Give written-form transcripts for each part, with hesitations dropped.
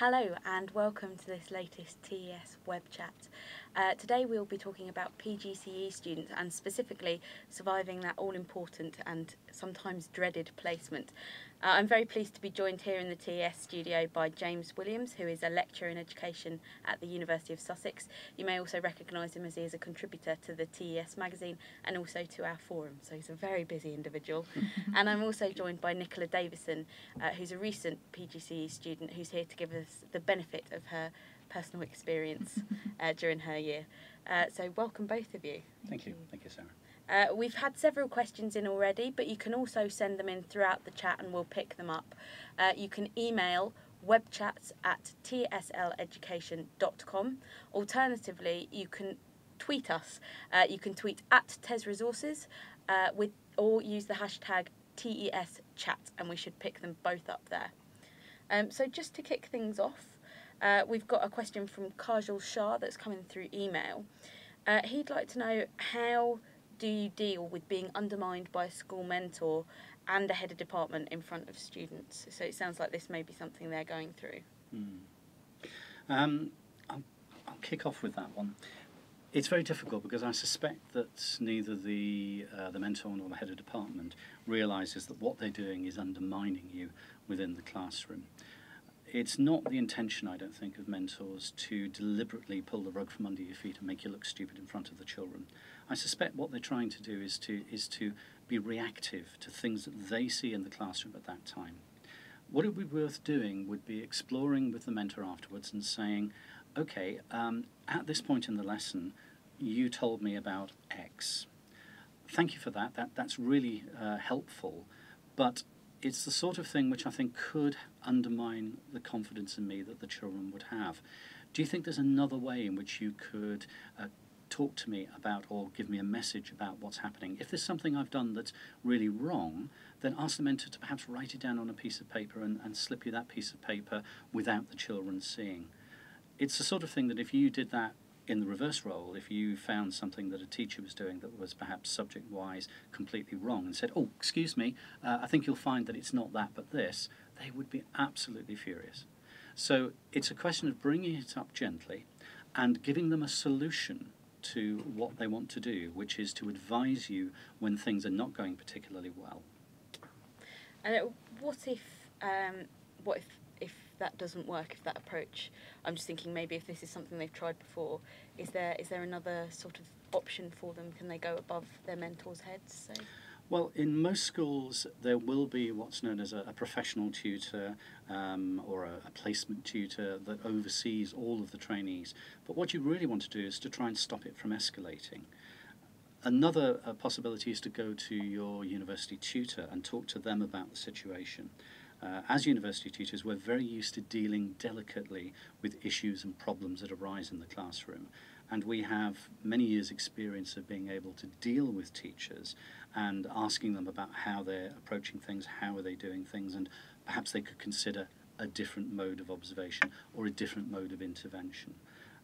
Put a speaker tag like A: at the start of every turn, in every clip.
A: Hello and welcome to this latest TES web chat. Today we'll be talking about PGCE students and specifically surviving that all-important and sometimes dreaded placement. I'm very pleased to be joined here in the TES studio by James Williams, who is a lecturer in education at the University of Sussex. You may also recognise him as he is a contributor to the TES magazine and also to our forum, so he's a very busy individual. And I'm also joined by Nicola Davison, who's a recent PGCE student who's here to give us the benefit of her personal experience during her year. So welcome both of you.
B: Thank you, Sarah.
A: We've had several questions in already, but you can also send them in throughout the chat and we'll pick them up. You can email webchats@tsleducation.com. Alternatively, you can tweet us. You can tweet at TES Resources or use the hashtag TES chat, and we should pick them both up there. So just to kick things off, we've got a question from Kajal Shah that's coming through email. He'd like to know, how do you deal with being undermined by a school mentor and a head of department in front of students? So it sounds like this may be something they're going through.
B: I'll kick off with that one. It's very difficult because I suspect that neither the mentor nor the head of department realises that what they're doing is undermining you within the classroom. It's not the intention, I don't think, of mentors to deliberately pull the rug from under your feet and make you look stupid in front of the children. I suspect what they're trying to do is to be reactive to things that they see in the classroom at that time. What it would be worth doing would be exploring with the mentor afterwards and saying, okay, at this point in the lesson, you told me about X. Thank you for that. That's really helpful, but it's the sort of thing which I think could undermine the confidence in me that the children would have. Do you think there's another way in which you could talk to me about or give me a message about what's happening? If there's something I've done that's really wrong, then ask the mentor to perhaps write it down on a piece of paper and slip you that piece of paper without the children seeing. It's the sort of thing that if you did that in the reverse role, if you found something that a teacher was doing that was perhaps subject-wise completely wrong and said, oh, excuse me, I think you'll find that it's not that but this, they would be absolutely furious. So it's a question of bringing it up gently and giving them a solution to what they want to do, which is to advise you when things are not going particularly well.
A: And what if that doesn't work, if that approach? I'm just thinking maybe if this is something they've tried before, is there another sort of option for them? Can they go above their mentors' heads? So?
B: Well, in most schools there will be what's known as a professional tutor or a placement tutor that oversees all of the trainees. But what you really want to do is to try and stop it from escalating. Another possibility is to go to your university tutor and talk to them about the situation. As university teachers, we're very used to dealing delicately with issues and problems that arise in the classroom. And we have many years' experience of being able to deal with teachers and asking them about how they're approaching things, how are they doing things, and perhaps they could consider a different mode of observation or a different mode of intervention.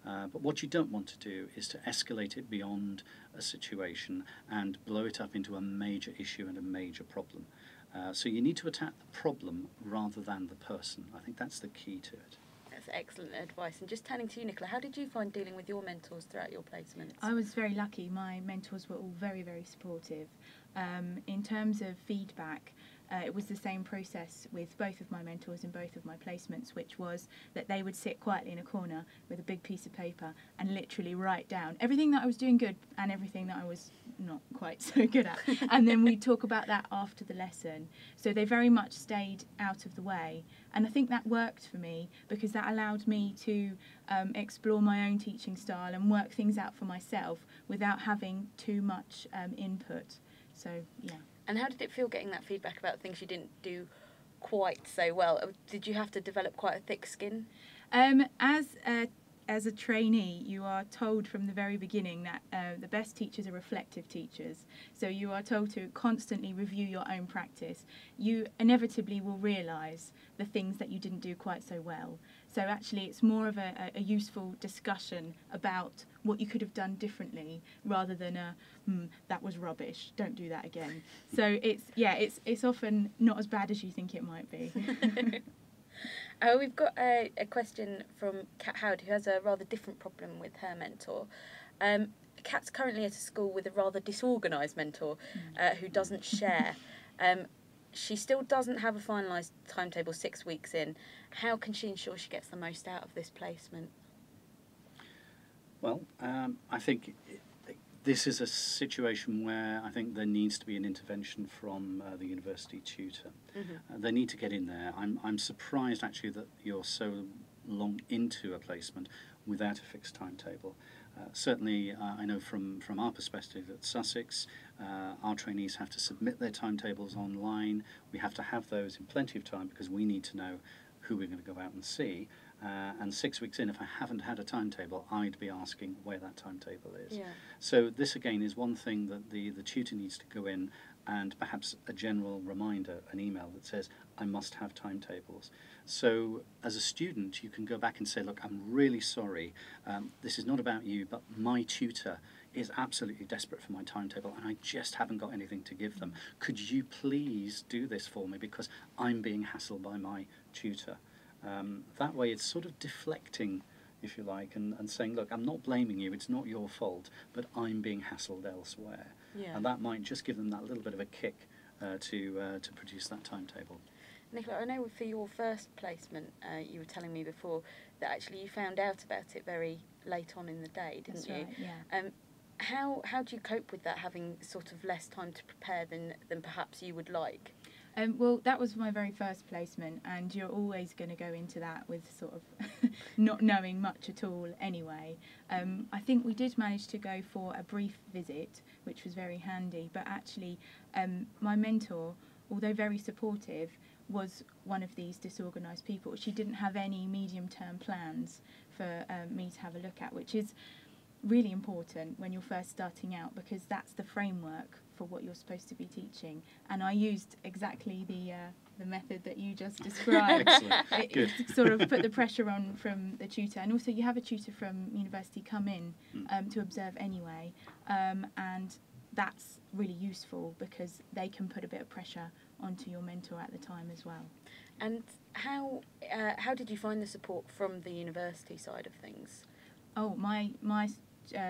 B: But what you don't want to do is to escalate it beyond a situation and blow it up into a major issue and a major problem. So you need to attack the problem rather than the person. I think that's the key to it.
A: That's excellent advice. And just turning to you, Nicola, how did you find dealing with your mentors throughout your placements?
C: I was very lucky. My mentors were all very, very supportive. In terms of feedback, it was the same process with both of my mentors in both of my placements, which was that they would sit quietly in a corner with a big piece of paper and literally write down everything that I was doing good and everything that I was not quite so good at. And then we'd talk about that after the lesson. So they very much stayed out of the way. And I think that worked for me because that allowed me to explore my own teaching style and work things out for myself without having too much input. So, yeah.
A: And how did it feel getting that feedback about things you didn't do quite so well? Did you have to develop quite a thick skin?
C: As a trainee, you are told from the very beginning that the best teachers are reflective teachers. So you are told to constantly review your own practice. You inevitably will realise the things that you didn't do quite so well. So actually it's more of a useful discussion about what you could have done differently rather than that was rubbish, don't do that again. So it's often not as bad as you think it might be.
A: We've got a question from Kat Howard, who has a rather different problem with her mentor. Kat's currently at a school with a rather disorganised mentor who doesn't share. She still doesn't have a finalised timetable 6 weeks in. How can she ensure she gets the most out of this placement?
B: Well, I think this is a situation where I think there needs to be an intervention from the university tutor. They need to get in there. I'm surprised actually that you're so long into a placement without a fixed timetable. Certainly, I know from our perspective at Sussex, our trainees have to submit their timetables online. We have to have those in plenty of time because we need to know who we're going to go out and see. And 6 weeks in, if I haven't had a timetable, I'd be asking where that timetable is.
A: Yeah.
B: So this again is one thing that the tutor needs to go in, and perhaps a general reminder, an email that says, I must have timetables. So as a student, you can go back and say, look, I'm really sorry, this is not about you, but my tutor is absolutely desperate for my timetable and I just haven't got anything to give them. Could you please do this for me because I'm being hassled by my tutor? That way it's sort of deflecting, if you like, and saying, look, I'm not blaming you, it's not your fault, but I'm being hassled elsewhere.
A: Yeah.
B: And that might just give them that little bit of a kick to produce that timetable.
A: Nicola, I know for your first placement, you were telling me before that actually you found out about it very late on in the day, didn't
C: That's
A: you?
C: right, yeah.
A: How do you cope with that, having sort of less time to prepare than perhaps you would like?
C: Well, that was my very first placement, and you're always going to go into that with sort of not knowing much at all anyway. I think we did manage to go for a brief visit, which was very handy, but actually my mentor, although very supportive, was one of these disorganised people. She didn't have any medium-term plans for me to have a look at, which is really important when you're first starting out because that's the framework for what you're supposed to be teaching. And I used exactly the method that you just described.
B: Excellent. Good.
C: It sort of put the pressure on from the tutor, and also you have a tutor from university come in to observe anyway, and that's really useful because they can put a bit of pressure onto your mentor at the time as well.
A: And how did you find the support from the university side of things?
C: Oh, my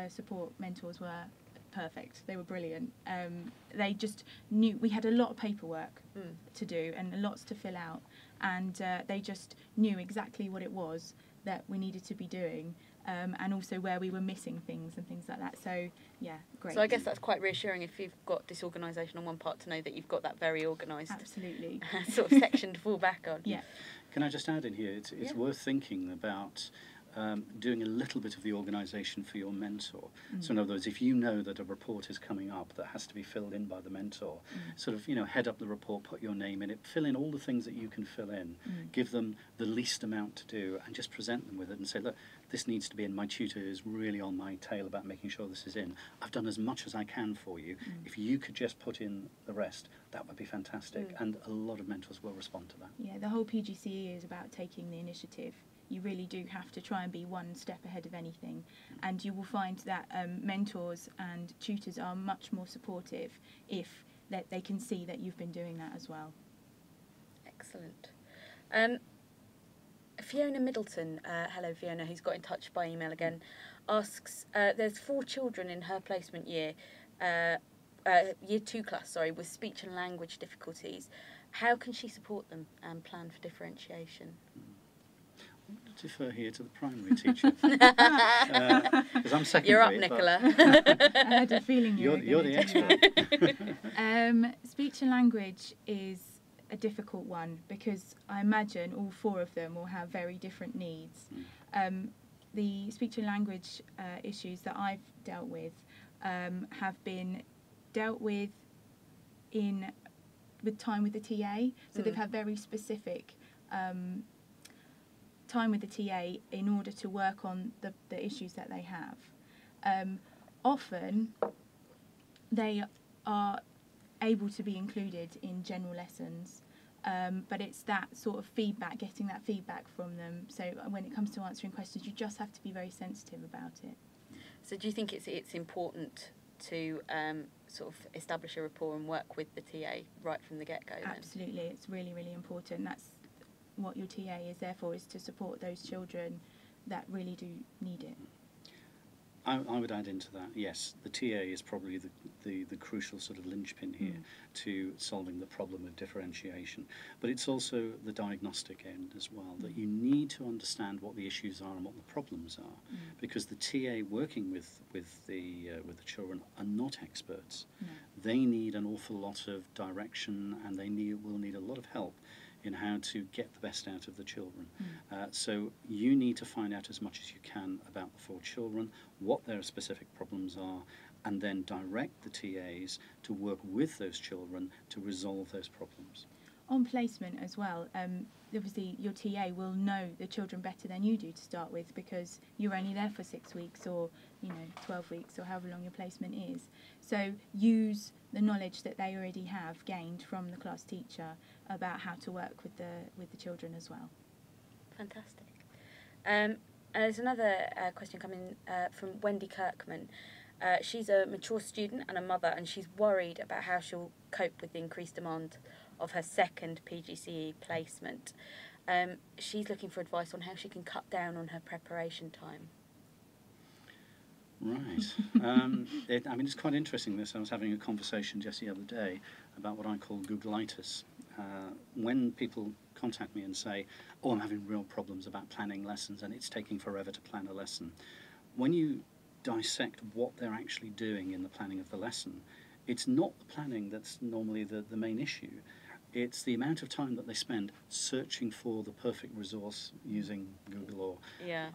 C: support mentors were perfect. They were brilliant. They just knew we had a lot of paperwork to do and lots to fill out, and they just knew exactly what it was that we needed to be doing, and also where we were missing things and things like that. So yeah, great.
A: So I guess that's quite reassuring if you've got disorganisation on one part to know that you've got that very organised
C: Absolutely.
A: sort of section to fall back on.
C: Yeah.
B: Can I just add in here, it's worth thinking about doing a little bit of the organisation for your mentor. So in other words, if you know that a report is coming up that has to be filled in by the mentor, sort of, head up the report, put your name in it, fill in all the things that you can fill in, give them the least amount to do, and just present them with it and say, look, this needs to be in. My tutor is really on my tail about making sure this is in. I've done as much as I can for you. If you could just put in the rest, that would be fantastic. And a lot of mentors will respond to that. Yeah,
C: the whole PGCE is about taking the initiative. You really do have to try and be one step ahead of anything, and you will find that mentors and tutors are much more supportive if they can see that you've been doing that as well.
A: Excellent. Fiona Middleton, hello Fiona, who's got in touch by email again, asks, there's 4 children in her placement year, year 2 class, with speech and language difficulties. How can she support them and plan for differentiation?
B: I'm going to defer here to the primary teacher. Because I'm secondary.
A: You're up, Nicola.
C: I had a feeling you're
B: the expert.
C: Speech and language is a difficult one because I imagine all 4 of them will have very different needs. The speech and language issues that I've dealt with have been dealt with with time with the TA. So they've had very specific time with the TA in order to work on the issues that they have. Often they are able to be included in general lessons, but it's that sort of feedback, getting that feedback from them. So when it comes to answering questions, you just have to be very sensitive about it.
A: So do you think it's important to sort of establish a rapport and work with the TA right from the get-go then?
C: Absolutely, it's really, really important. That's what your TA is there for, is to support those children that really do need it.
B: I would add into that, yes, the TA is probably the crucial sort of linchpin here to solving the problem of differentiation. But it's also the diagnostic end as well, that you need to understand what the issues are and what the problems are, because the TA working with the children are not experts. They need an awful lot of direction, and they will need a lot of help in how to get the best out of the children. So you need to find out as much as you can about the 4 children, what their specific problems are, and then direct the TAs to work with those children to resolve those problems.
C: On placement as well, obviously your TA will know the children better than you do to start with, because you're only there for 6 weeks or 12 weeks or however long your placement is. So use the knowledge that they already have gained from the class teacher about how to work with the children as well.
A: Fantastic. There's another question coming from Wendy Kirkman. She's a mature student and a mother, and she's worried about how she'll cope with the increased demand of her second PGCE placement. She's looking for advice on how she can cut down on her preparation time.
B: Right. It's quite interesting this. I was having a conversation just the other day about what I call Googleitis. When people contact me and say, oh, I'm having real problems about planning lessons and it's taking forever to plan a lesson, when you dissect what they're actually doing in the planning of the lesson, it's not the planning that's normally the main issue. It's the amount of time that they spend searching for the perfect resource using Google, or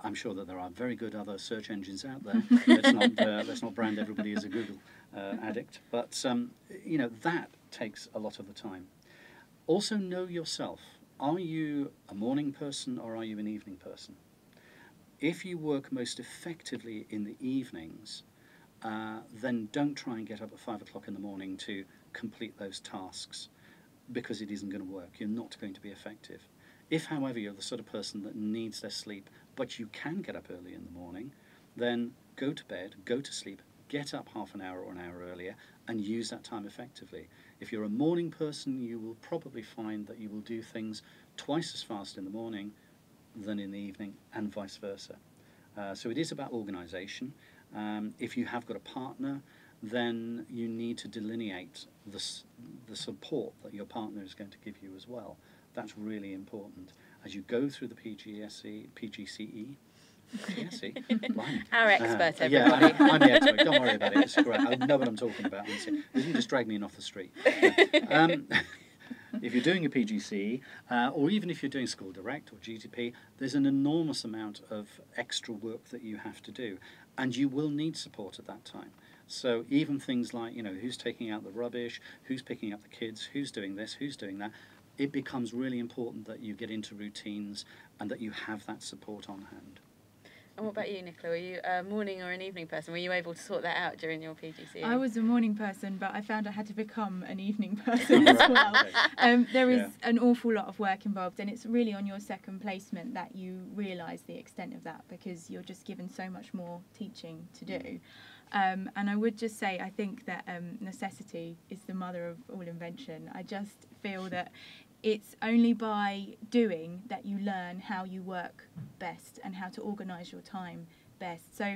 B: I'm sure that there are very good other search engines out there. Let's not brand everybody as a Google addict, but that takes a lot of the time. Also, know yourself. Are you a morning person or are you an evening person? If you work most effectively in the evenings, then don't try and get up at 5 o'clock in the morning to complete those tasks, because it isn't going to work. You're not going to be effective. If, however, you're the sort of person that needs their sleep, but you can get up early in the morning, then go to bed, go to sleep, get up half an hour or an hour earlier, and use that time effectively. If you're a morning person, you will probably find that you will do things twice as fast in the morning than in the evening, and vice versa. So it is about organisation. If you have got a partner, then you need to delineate the support that your partner is going to give you as well. That's really important. As you go through the PGCE,
A: our expert, everybody.
B: Yeah, I'm the expert. Don't worry about it. It's great. I know what I'm talking about. You can just drag me in off the street. If you're doing a PGCE, or even if you're doing School Direct or GTP, there's an enormous amount of extra work that you have to do, and you will need support at that time. So even things like, who's taking out the rubbish, who's picking up the kids, who's doing this, who's doing that, it becomes really important that you get into routines and that you have that support on hand.
A: And what about you, Nicola? Were you a morning or an evening person? Were you able to sort that out during your PGCE?
C: I was a morning person, but I found I had to become an evening person as well. There is an awful lot of work involved, and it's really on your second placement that you realise the extent of that, because you're just given so much more teaching to do. And I would just say, I think that necessity is the mother of all invention. I just feel that it's only by doing that you learn how you work best and how to organise your time best. So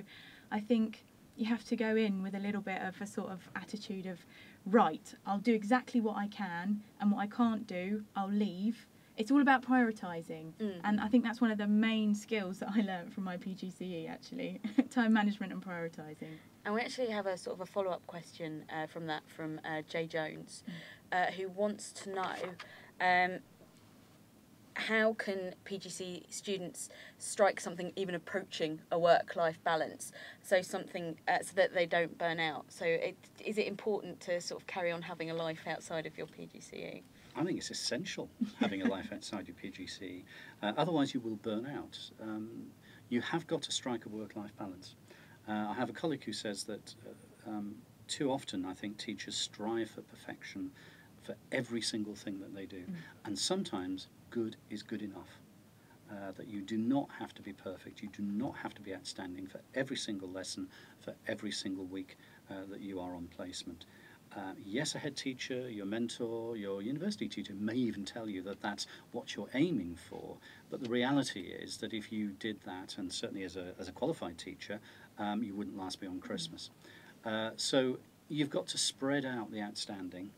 C: I think you have to go in with a little bit of a sort of attitude of, right, I'll do exactly what I can, and what I can't do, I'll leave. It's all about prioritising, and I think that's one of the main skills that I learned from my PGCE, actually, time management and prioritising.
A: And we actually have a sort of a follow-up question from Jay Jones, who wants to know how can PGCE students strike something even approaching a work-life balance, so something so that they don't burn out. So is it important to sort of carry on having a life outside of your PGCE?
B: I think it's essential having a life outside your PGCE. Otherwise you will burn out. You have got to strike a work-life balance. I have a colleague who says that too often I think teachers strive for perfection for every single thing that they do. And sometimes good is good enough. That you do not have to be perfect, you do not have to be outstanding for every single lesson, for every single week that you are on placement. Yes, a head teacher, your mentor, your university teacher may even tell you that that's what you're aiming for, but the reality is that if you did that, and certainly as a qualified teacher, you wouldn't last beyond Christmas. So you've got to spread out the outstanding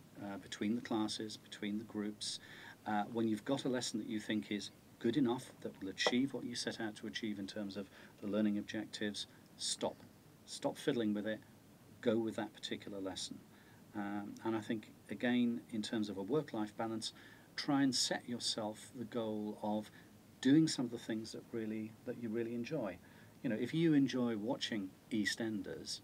B: between the classes, between the groups. When you've got a lesson that you think is good enough, that will achieve what you set out to achieve in terms of the learning objectives, stop. Stop fiddling with it, go with that particular lesson. And I think, again, in terms of a work-life balance, try and set yourself the goal of doing some of the things that you really enjoy. You know, if you enjoy watching EastEnders,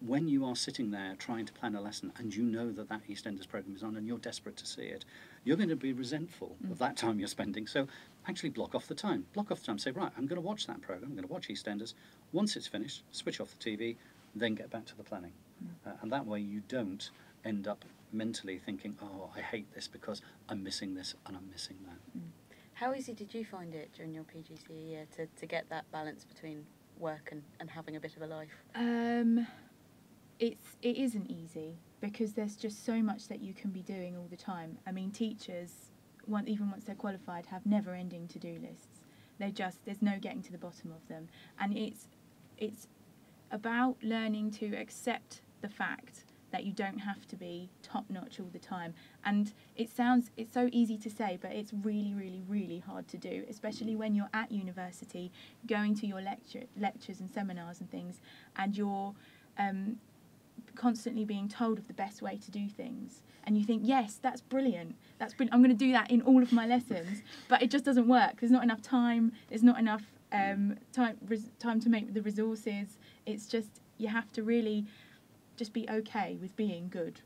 B: when you are sitting there trying to plan a lesson and you know that that EastEnders programme is on and you're desperate to see it, you're going to be resentful of that time you're spending. So actually block off the time. Block off the time. Say, right, I'm going to watch that programme. I'm going to watch EastEnders. Once it's finished, switch off the TV, then get back to the planning. And that way you don't end up mentally thinking, oh, I hate this because I'm missing this and I'm missing that.
A: How easy did you find it during your PGCE year to get that balance between work and having a bit of a life?
C: It isn't easy because there's just so much that you can be doing all the time. I mean, teachers, even once they're qualified, have never-ending to-do lists. There's no getting to the bottom of them. And it's about learning to accept the fact that you don't have to be top-notch all the time. And it's so easy to say, but it's really, really, really hard to do, especially when you're at university, going to your lectures and seminars and things, and you're constantly being told of the best way to do things. And you think, yes, that's brilliant. I'm going to do that in all of my lessons. But it just doesn't work. There's not enough time. There's not enough time to make the resources. It's just, you have to really just be okay with being good.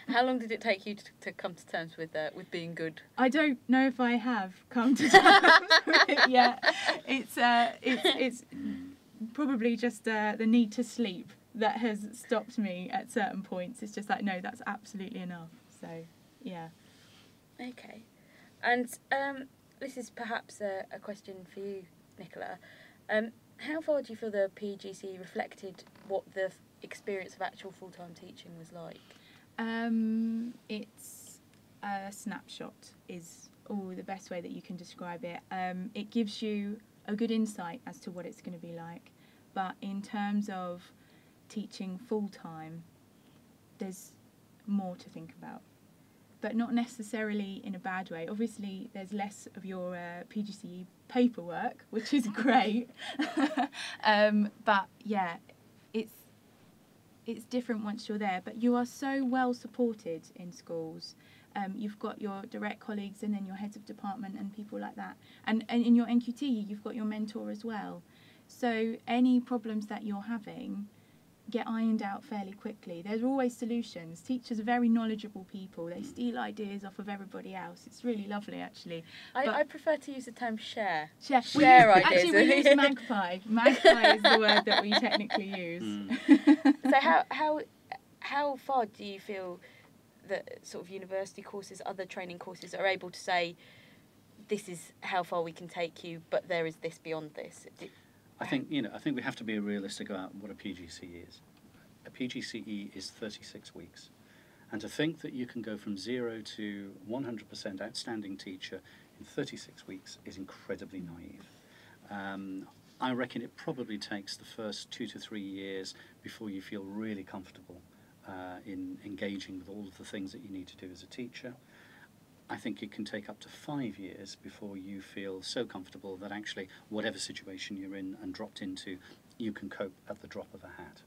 A: How long did it take you to come to terms with being good?
C: I don't know if I have come to terms with it yet. It's probably just the need to sleep that has stopped me at certain points. It's just like, no, that's absolutely enough. So, yeah.
A: Okay. And this is perhaps a question for you, Nicola. How far do you feel the PGCE reflected what the experience of actual full-time teaching was like?
C: It's a snapshot is all the best way that you can describe it. It gives you a good insight as to what it's going to be like. But in terms of teaching full-time, there's more to think about. But not necessarily in a bad way. Obviously, there's less of your PGCE paperwork, which is great. But yeah, it's different once you're there. But you are so well supported in schools. You've got your direct colleagues and then your heads of department and people like that. And in your NQT, you've got your mentor as well. So any problems that you're having get ironed out fairly quickly. There's always solutions. Teachers are very knowledgeable people. They steal ideas off of everybody else. It's really lovely, actually.
A: I prefer to use the term share.
C: Share
A: ideas.
C: Actually, we use magpie. Magpie is the word that we technically use.
A: So how far do you feel that sort of university courses, other training courses, are able to say, this is how far we can take you, but there is this beyond this?
B: I think we have to be realistic about what a PGCE is. A PGCE is 36 weeks. And to think that you can go from 0 to 100% outstanding teacher in 36 weeks is incredibly naive. I reckon it probably takes the first 2 to 3 years before you feel really comfortable in engaging with all of the things that you need to do as a teacher. I think it can take up to 5 years before you feel so comfortable that actually whatever situation you're in and dropped into, you can cope at the drop of a hat.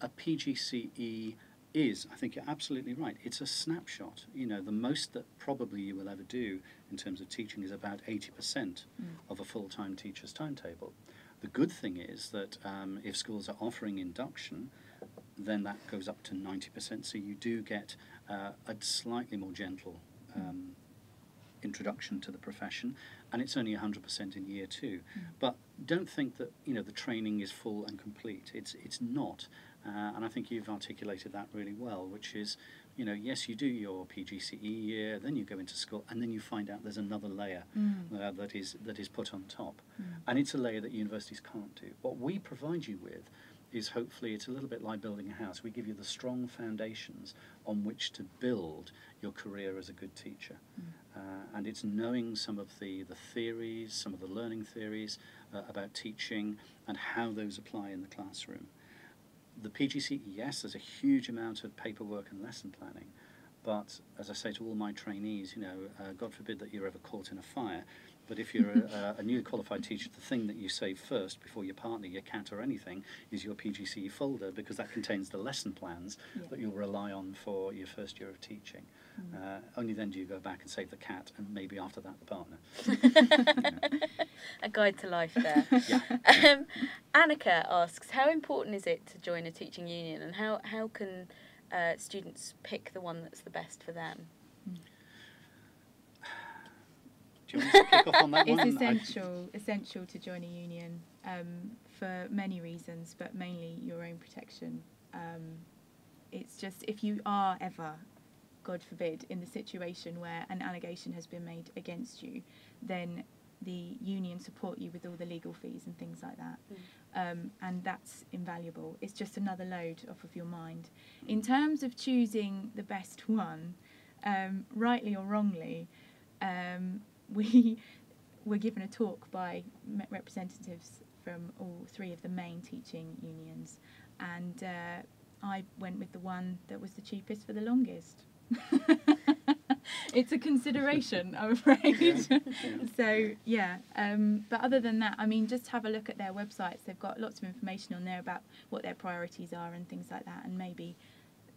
B: A PGCE is, I think you're absolutely right, it's a snapshot. You know, the most that probably you will ever do in terms of teaching is about 80% of a full-time teacher's timetable. The good thing is that if schools are offering induction, then that goes up to 90%, so you do get a slightly more gentle introduction to the profession, and it's only 100% in year 2. But don't think that the training is full and complete. It's not, and I think you've articulated that really well, which is, yes, you do your PGCE year, then you go into school, and then you find out there's another layer that is put on top, and it's a layer that universities can't do. What we provide you with is hopefully it's a little bit like building a house. We give you the strong foundations on which to build your career as a good teacher. And it's knowing some of the theories, some of the learning theories about teaching and how those apply in the classroom. The PGCE, yes, there's a huge amount of paperwork and lesson planning, but as I say to all my trainees, you know, God forbid that you're ever caught in a fire, but if you're a newly qualified teacher, the thing that you save first before your partner, your cat or anything is your PGCE folder, because that contains the lesson plans that you'll rely on for your first year of teaching. Only then do you go back and save the cat, and maybe after that the partner.
A: A guide to life there. Annika asks, how important is it to join a teaching union, and how can students pick the one that's the best for them?
B: Do you want to kick off on that one?
C: It's essential to join a union for many reasons, but mainly your own protection. It's just, if you are ever, God forbid, in the situation where an allegation has been made against you, then the union support you with all the legal fees and things like that. And that's invaluable. It's just another load off of your mind. In terms of choosing the best one, rightly or wrongly, we were given a talk by representatives from all three of the main teaching unions, and I went with the one that was the cheapest for the longest. It's a consideration, I'm afraid. So but other than that, I mean, just have a look at their websites. They've got lots of information on there about what their priorities are and things like that, and maybe,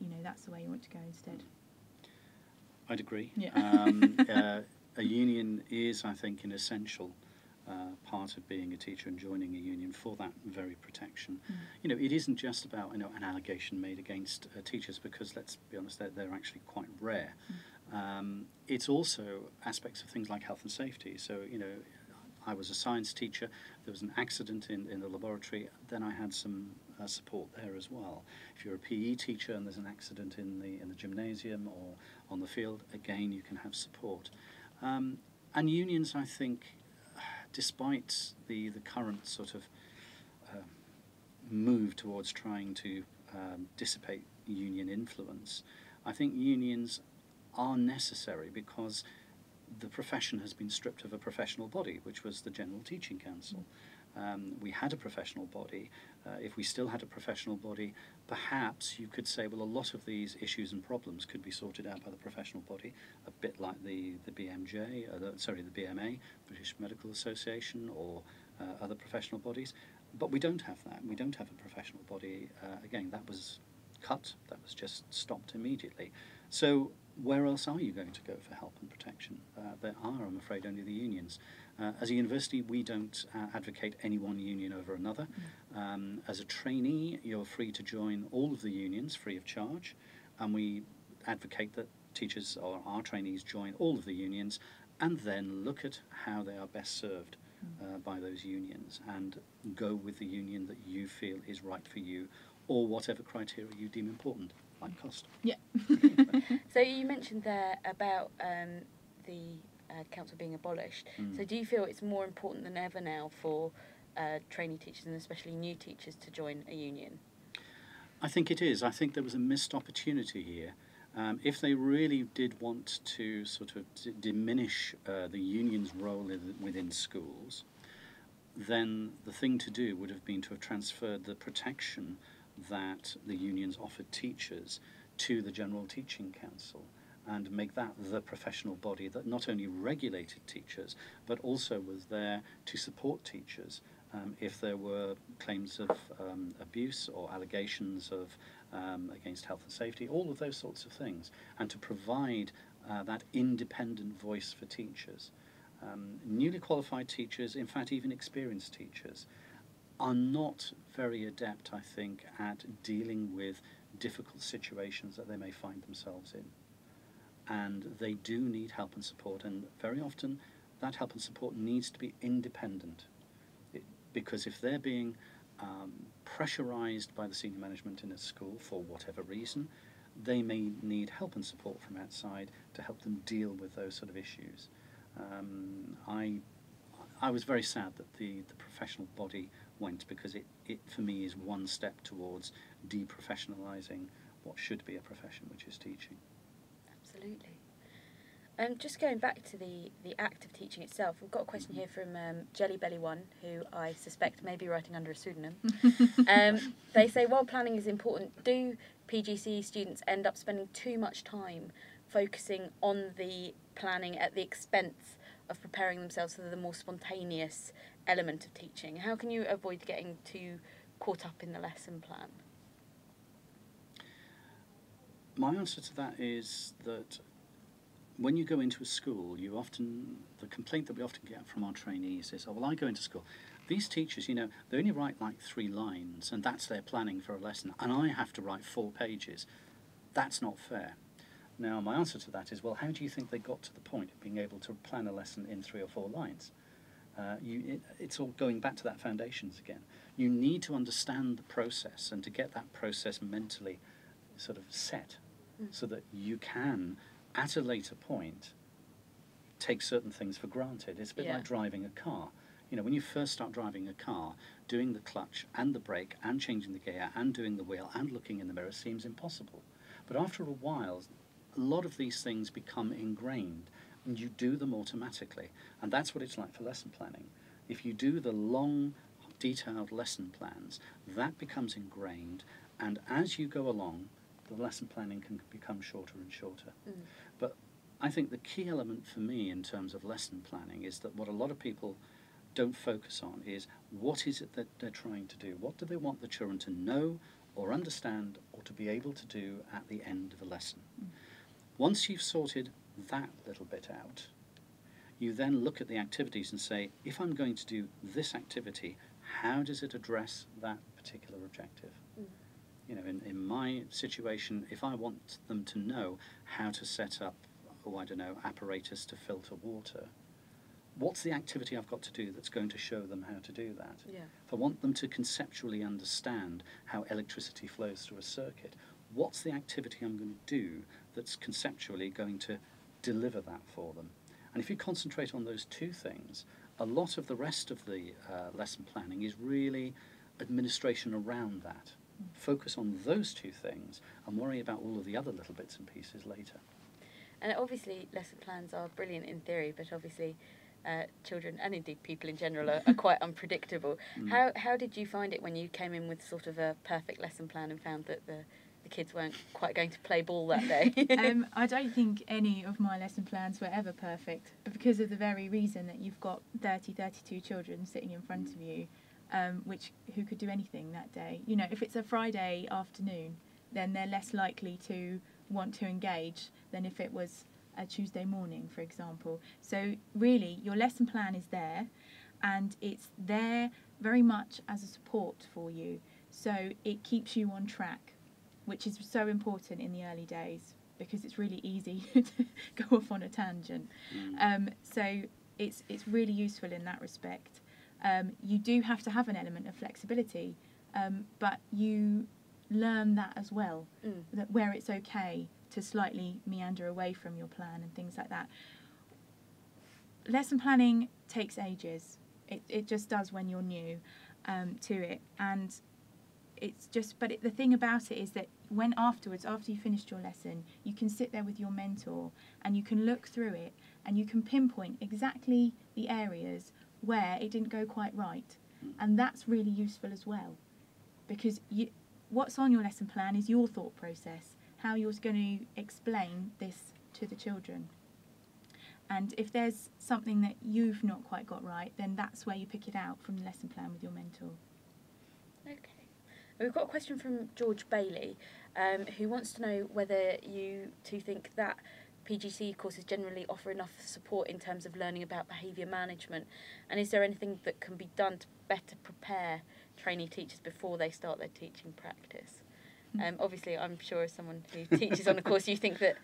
C: you know, that's the way you want to go instead.
B: I'd agree.
C: Yeah.
B: A union is, I think, an essential part of being a teacher and joining a union for that very protection. You know, it isn't just about, you know, an allegation made against teachers, because let's be honest, they're actually quite rare. It's also aspects of things like health and safety. So, you know, I was a science teacher, there was an accident in the laboratory, then I had some support there as well. If you're a PE teacher and there's an accident in the gymnasium or on the field, again, you can have support. And unions, I think, despite the current sort of move towards trying to dissipate union influence, I think unions are necessary because the profession has been stripped of a professional body, which was the General Teaching Council. We had a professional body. If we still had a professional body, perhaps you could say, well, a lot of these issues and problems could be sorted out by the professional body, a bit like the BMJ, the BMA, British Medical Association, or other professional bodies. But we don't have that. We don't have a professional body. Again, that was cut. That was just stopped immediately. So where else are you going to go for help and protection? There are, I'm afraid, only the unions. As a university, we don't advocate any one union over another. As a trainee, you're free to join all of the unions free of charge, and we advocate that teachers or our trainees join all of the unions and then look at how they are best served by those unions and go with the union that you feel is right for you, or whatever criteria you deem important, like cost.
C: Yeah.
A: So you mentioned there about the council being abolished. So do you feel it's more important than ever now for trainee teachers and especially new teachers to join a union?
B: I think it is. I think there was a missed opportunity here. If they really did want to sort of diminish the union's role within schools, then the thing to do would have been to have transferred the protection that the unions offered teachers to the General Teaching Council and make that the professional body that not only regulated teachers but also was there to support teachers if there were claims of abuse or allegations of against health and safety, all of those sorts of things, and to provide that independent voice for teachers. Newly qualified teachers, in fact even experienced teachers, are not very adept, I think, at dealing with difficult situations that they may find themselves in. And they do need help and support, and very often that help and support needs to be independent. Because if they're being pressurised by the senior management in a school for whatever reason, they may need help and support from outside to help them deal with those sort of issues. I was very sad that the professional body point because it for me is one step towards deprofessionalising what should be a profession, which is teaching.
A: Absolutely. Just going back to the act of teaching itself, we've got a question here from Jelly Belly One, who I suspect may be writing under a pseudonym. They say, while planning is important, do PGCE students end up spending too much time focusing on the planning at the expense of preparing themselves for the more spontaneous element of teaching? How can you avoid getting too caught up in the lesson plan?
B: My answer to that is that when you go into a school, the complaint that we often get from our trainees is, oh, well, I go into school. These teachers, they only write like 3 lines, and that's their planning for a lesson, and I have to write 4 pages. That's not fair. Now, my answer to that is, well, how do you think they got to the point of being able to plan a lesson in 3 or 4 lines? It's all going back to that foundations again. You need to understand the process and to get that process mentally sort of set so that you can, at a later point, take certain things for granted. It's a bit like driving a car. When you first start driving a car, doing the clutch and the brake and changing the gear and doing the wheel and looking in the mirror seems impossible. But after a while, a lot of these things become ingrained and you do them automatically. And that's what it's like for lesson planning. If you do the long, detailed lesson plans, that becomes ingrained, and as you go along, the lesson planning can become shorter and shorter. But I think the key element for me in terms of lesson planning is that what a lot of people don't focus on is what is it that they're trying to do? What do they want the children to know or understand or to be able to do at the end of a lesson? Once you've sorted that little bit out, you then look at the activities and say, if I'm going to do this activity, how does it address that particular objective? In my situation, if I want them to know how to set up, apparatus to filter water, what's the activity I've got to do that's going to show them how to do that? If I want them to conceptually understand how electricity flows through a circuit, what's the activity I'm going to do that's conceptually going to deliver that for them? And if you concentrate on those 2 things, a lot of the rest of the lesson planning is really administration around that. Focus on those 2 things and worry about all of the other little bits and pieces later.
A: And obviously lesson plans are brilliant in theory, but obviously children and indeed people in general are quite unpredictable. How did you find it when you came in with sort of a perfect lesson plan and found that the kids weren't quite going to play ball that day?
C: I don't think any of my lesson plans were ever perfect, because of the very reason that you've got 32 children sitting in front of you, who could do anything that day. If it's a Friday afternoon, then they're less likely to want to engage than if it was a Tuesday morning, for example. So really, your lesson plan is there, and it's there very much as a support for you. So it keeps you on track, which is so important in the early days, because it's really easy to go off on a tangent. So it's really useful in that respect. You do have to have an element of flexibility, but you learn that as well, that where it's okay to slightly meander away from your plan and things like that. Lesson planning takes ages. It just does when you're new to it, and it's just. But the thing about it is that when after you finished your lesson, you can sit there with your mentor and you can look through it and you can pinpoint exactly the areas where it didn't go quite right, and that's really useful as well, because what's on your lesson plan is your thought process, how you're going to explain this to the children. And if there's something that you've not quite got right, then that's where you pick it out from the lesson plan with your mentor.
A: Okay. We've got a question from George Bailey, who wants to know whether you two think that PGCE courses generally offer enough support in terms of learning about behaviour management, and is there anything that can be done to better prepare trainee teachers before they start their teaching practice? Obviously, I'm sure as someone who teaches on a course, you think that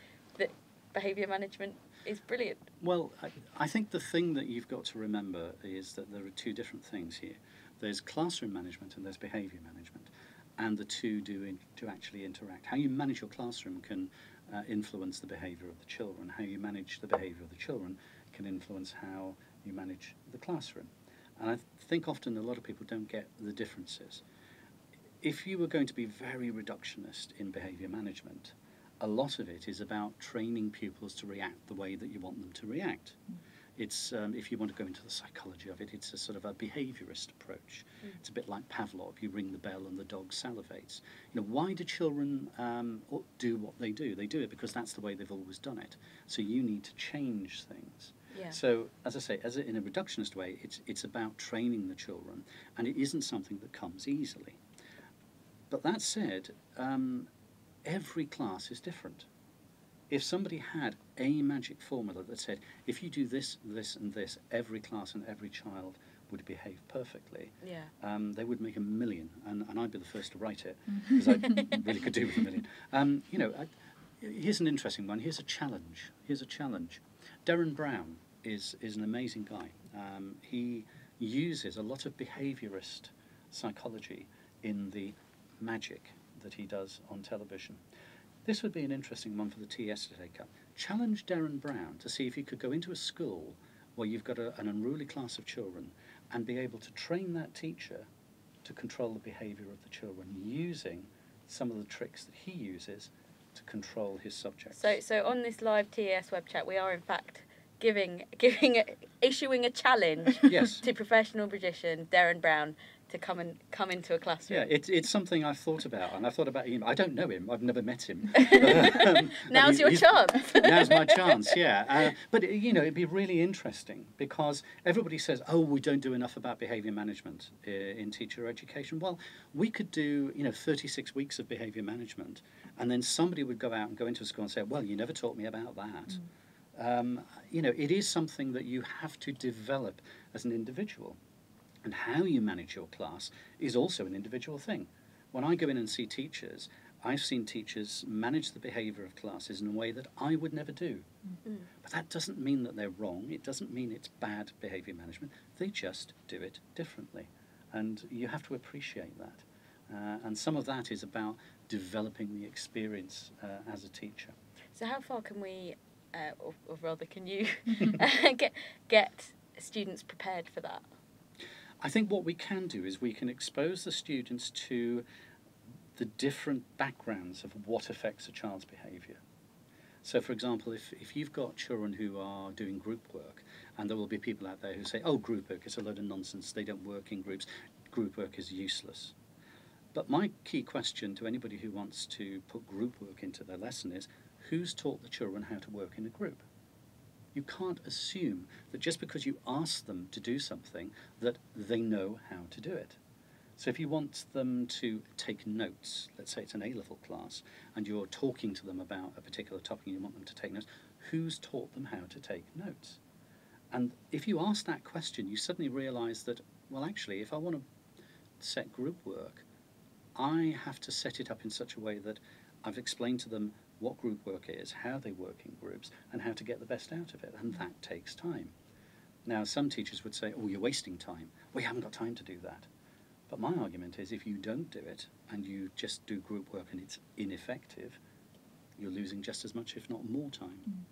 A: behaviour management is brilliant.
B: Well, I think the thing that you've got to remember is that there are 2 different things here. There's classroom management and there's behaviour management, and the 2 do actually interact. How you manage your classroom can influence the behaviour of the children. How you manage the behaviour of the children can influence how you manage the classroom. And I think often a lot of people don't get the differences. If you were going to be very reductionist in behaviour management, a lot of it is about training pupils to react the way that you want them to react. It's, if you want to go into the psychology of it, it's a sort of a behaviourist approach. It's a bit like Pavlov. You ring the bell and the dog salivates. You know, why do children do what they do? They do it because that's the way they've always done it. So you need to change things.
A: Yeah.
B: So, as I say, in a reductionist way, it's about training the children, and it isn't something that comes easily. But that said, every class is different. If somebody had a magic formula that said, if you do this, this and this, every class and every child would behave perfectly,
A: Yeah.
B: they would make 1 million, and I'd be the first to write it, because I really could do with 1 million. You know, here's an interesting one. Here's a challenge. Darren Brown is an amazing guy. He uses a lot of behaviourist psychology in the magic that he does on television. This would be an interesting one for the TES to take up. Challenge Darren Brown to see if he could go into a school where you've got an unruly class of children and be able to train that teacher to control the behaviour of the children using some of the tricks that he uses to control his subjects.
A: So on this live TES web chat, we are in fact issuing a challenge
B: Yes.
A: to professional magician Darren Brown to come into a classroom.
B: Yeah, it's something I've thought about, and I've thought about him. I don't know him. I've never met him.
A: Now's your chance.
B: Now's my chance. Yeah, but you know, it'd be really interesting because everybody says, "Oh, we don't do enough about behaviour management in teacher education." Well, we could do 36 weeks of behaviour management, and then somebody would go out and go into a school and say, "Well, you never taught me about that." You know, it is something that you have to develop as an individual. And how you manage your class is also an individual thing. When I go in and see teachers, I've seen teachers manage the behaviour of classes in a way that I would never do. But that doesn't mean that they're wrong. It doesn't mean it's bad behaviour management. They just do it differently. And you have to appreciate that. And some of that is about developing the experience as a teacher.
A: So how far can we, or rather can you, get students prepared for that?
B: I think what we can do is we can expose the students to the different backgrounds of what affects a child's behaviour. So, for example, if you've got children who are doing group work, and there will be people out there who say, oh, group work is a load of nonsense, they don't work in groups, group work is useless. But my key question to anybody who wants to put group work into their lesson is, who's taught the children how to work in a group? You can't assume that just because you ask them to do something that they know how to do it. So if you want them to take notes, let's say it's an A-level class, and you're talking to them about a particular topic and you want them to take notes, who's taught them how to take notes? And if you ask that question, you suddenly realise that, well, actually, if I want to set group work, I have to set it up in such a way that I've explained to them what group work is, how they work in groups, and how to get the best out of it, and that takes time. Now, some teachers would say, oh, you're wasting time. We haven't got time to do that. But my argument is if you don't do it, and you just do group work and it's ineffective, you're losing just as much, if not more time.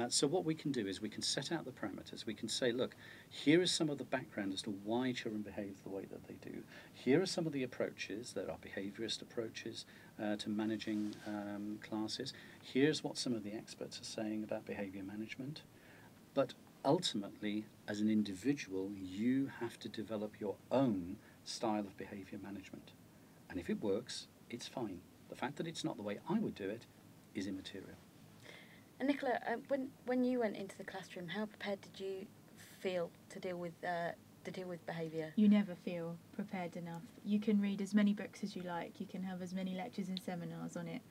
B: So what we can do is we can set out the parameters. We can say, look, here is some of the background as to why children behave the way that they do. Here are some of the approaches. There are behaviourist approaches to managing classes. Here's what some of the experts are saying about behaviour management. But ultimately, as an individual, you have to develop your own style of behaviour management. And if it works, it's fine. The fact that it's not the way I would do it is immaterial.
A: And Nicola, when you went into the classroom, how prepared did you feel to deal with behaviour?
C: You never feel prepared enough. You can read as many books as you like. You can have as many lectures and seminars on it.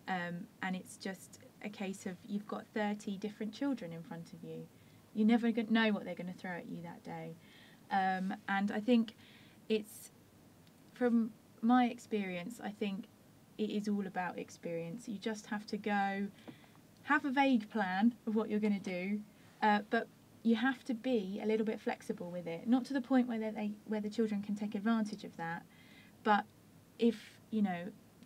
C: And it's just a case of you've got 30 different children in front of you. You never know what they're going to throw at you that day. And I think it's, from my experience, I think it is all about experience. You just have to go, have a vague plan of what you're going to do, but you have to be a little bit flexible with it. Not to the point where the children can take advantage of that, but if,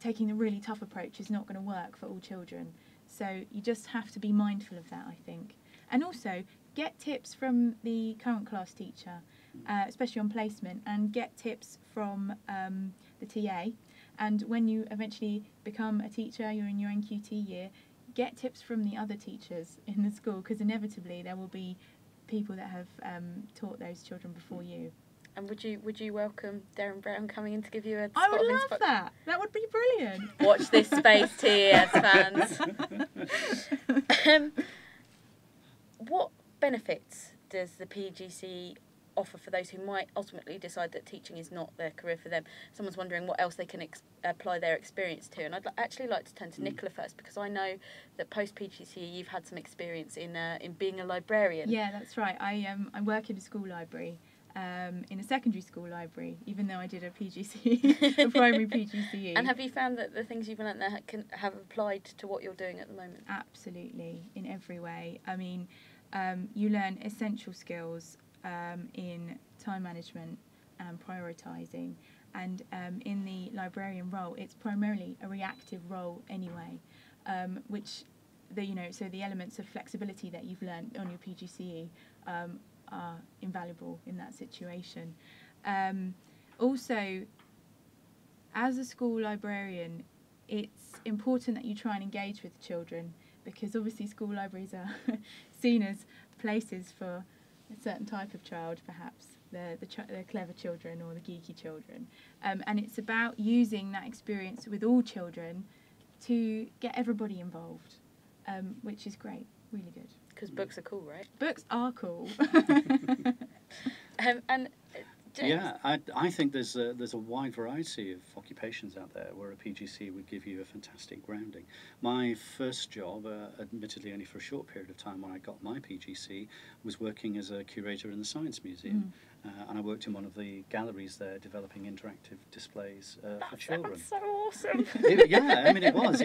C: taking the really tough approach is not going to work for all children. So you just have to be mindful of that, I think. And also, get tips from the current class teacher. especially on placement, and get tips from the TA. And when you eventually become a teacher, you're in your NQT year, get tips from the other teachers in the school, because inevitably there will be people that have taught those children before you.
A: And would you welcome Darren Brown coming in to give you a
C: I would love that. That would be brilliant.
A: Watch this space, TES fans. What benefits does the PGCE offer for those who might ultimately decide that teaching is not their career for them? Someone's wondering what else they can apply their experience to, and I'd actually like to turn to Nicola first, because I know that post PGCE you've had some experience in being a librarian.
C: Yeah, that's right. I work in a school library, in a secondary school library, even though I did a PGCE, a primary PGCE.
A: And have you found that the things you've learnt there have applied to what you're doing at the moment?
C: Absolutely, in every way. I mean, you learn essential skills in time management and prioritising, and in the librarian role, it's primarily a reactive role anyway, which so the elements of flexibility that you've learned on your PGCE are invaluable in that situation. Also, as a school librarian, it's important that you try and engage with children, because obviously school libraries are seen as places for a certain type of child, perhaps the clever children or the geeky children, and it's about using that experience with all children to get everybody involved, which is great, really good.
A: Because books are cool, right?
C: Books are cool.
A: And James?
B: Yeah, I think there's a wide variety of occupations out there where a PGC would give you a fantastic grounding. My first job, admittedly only for a short period of time when I got my PGC, was working as a curator in the Science Museum. And I worked in one of the galleries there developing interactive displays for children.
A: That's so awesome.
B: Yeah, I mean it was.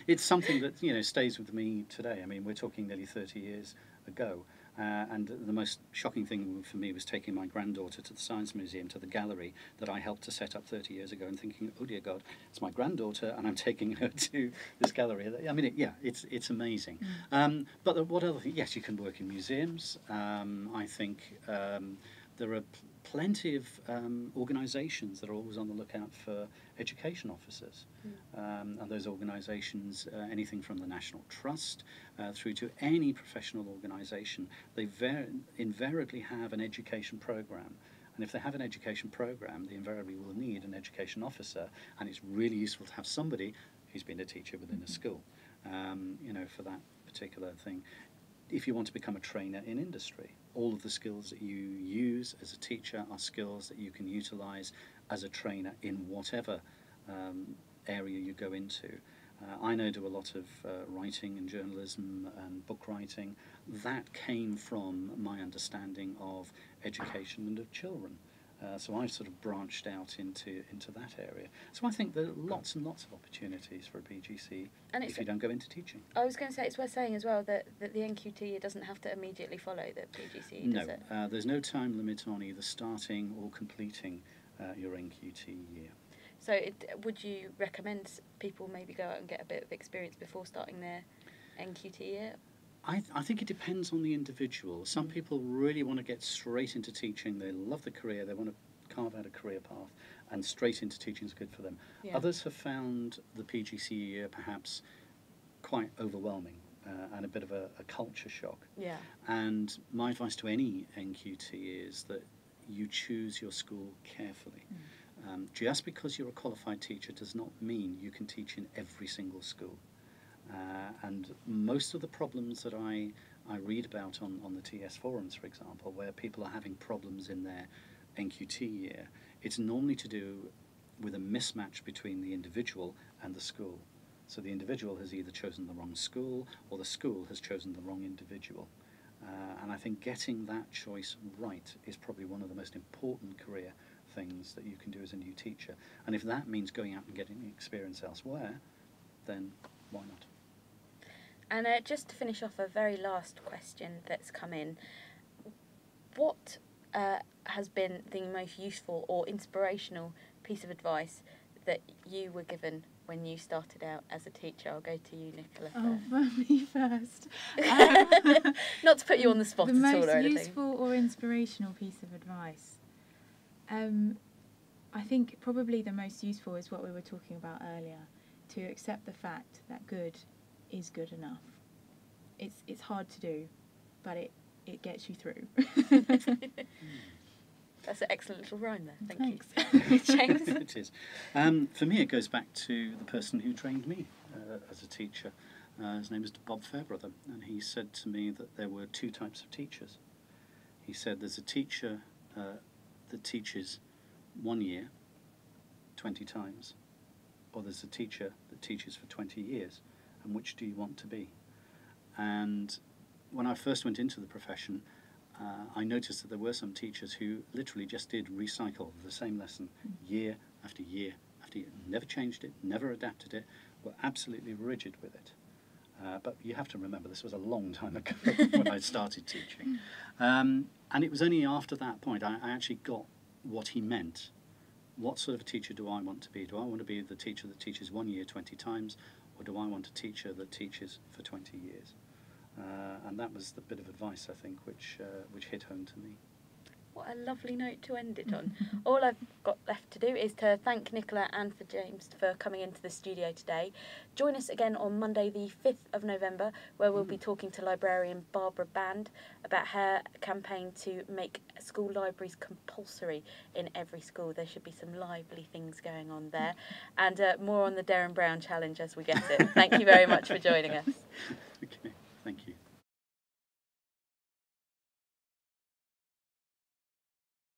B: It's something that stays with me today. I mean, we're talking nearly 30 years ago. And the most shocking thing for me was taking my granddaughter to the Science Museum, to the gallery that I helped to set up 30 years ago, and thinking, oh dear God, it's my granddaughter and I'm taking her to this gallery. I mean, it's amazing. But what other things? Yes, you can work in museums. I think there are plenty of organisations that are always on the lookout for education officers. And those organisations, anything from the National Trust through to any professional organisation, they invariably have an education programme. And if they have an education programme, they invariably will need an education officer, and it's really useful to have somebody who's been a teacher within a school, for that particular thing. If you want to become a trainer in industry, all of the skills that you use as a teacher are skills that you can utilise as a trainer in whatever area you go into. I know do a lot of writing and journalism and book writing. That came from my understanding of education and of children. So I've sort of branched out into that area. So I think there are lots and lots of opportunities for a PGC if you don't go into teaching.
A: I was going to say, it's worth saying as well that the NQT doesn't have to immediately follow the PGCE, does it?
B: No, there's no time limit on either starting or completing your NQT year.
A: So would you recommend people maybe go out and get a bit of experience before starting their NQT year?
B: I think it depends on the individual. Some people really want to get straight into teaching. They love the career. They want to carve out a career path, and straight into teaching is good for them. Yeah. Others have found the PGCE year perhaps quite overwhelming and a bit of a culture shock.
A: Yeah.
B: And my advice to any NQT is that you choose your school carefully. Just because you're a qualified teacher does not mean you can teach in every single school. And most of the problems that I read about on the TES forums, for example, where people are having problems in their NQT year, it's normally to do with a mismatch between the individual and the school. So the individual has either chosen the wrong school or the school has chosen the wrong individual. And I think getting that choice right is probably one of the most important career things that you can do as a new teacher. And if that means going out and getting experience elsewhere, then why not?
A: And just to finish off, a very last question that's come in. What has been the most useful or inspirational piece of advice that you were given when you started out as a teacher? I'll go to you, Nicola.
C: Oh, me first.
A: Not to put you on the spot
C: The
A: at all
C: most
A: or anything.
C: useful or inspirational piece of advice. I think probably the most useful is what we were talking about earlier, to accept the fact that good is good enough. It's hard to do, but it gets you through.
A: That's an excellent little rhyme there.
C: Thanks.
A: You. James?
B: It is. For me, it goes back to the person who trained me as a teacher. His name is Bob Fairbrother, and he said to me that there were two types of teachers. He said there's a teacher that teaches 1 year 20 times, or there's a teacher that teaches for 20 years, and which do you want to be? And when I first went into the profession, I noticed that there were some teachers who literally just did recycle the same lesson year after year after year, never changed it, never adapted it, were absolutely rigid with it. But you have to remember this was a long time ago when I started teaching. And it was only after that point I actually got what he meant. What sort of a teacher do I want to be? Do I want to be the teacher that teaches 1 year 20 times, or do I want a teacher that teaches for 20 years? And that was the bit of advice, I think, which hit home to me.
A: What a lovely note to end it on. All I've got left to do is to thank Nicola and for James for coming into the studio today. Join us again on Monday the 5th of November, where we'll be talking to librarian Barbara Band about her campaign to make school libraries compulsory in every school. There should be some lively things going on there. And more on the Darren Brown Challenge as we get it. Thank you very much for joining us.
B: Okay, thank you.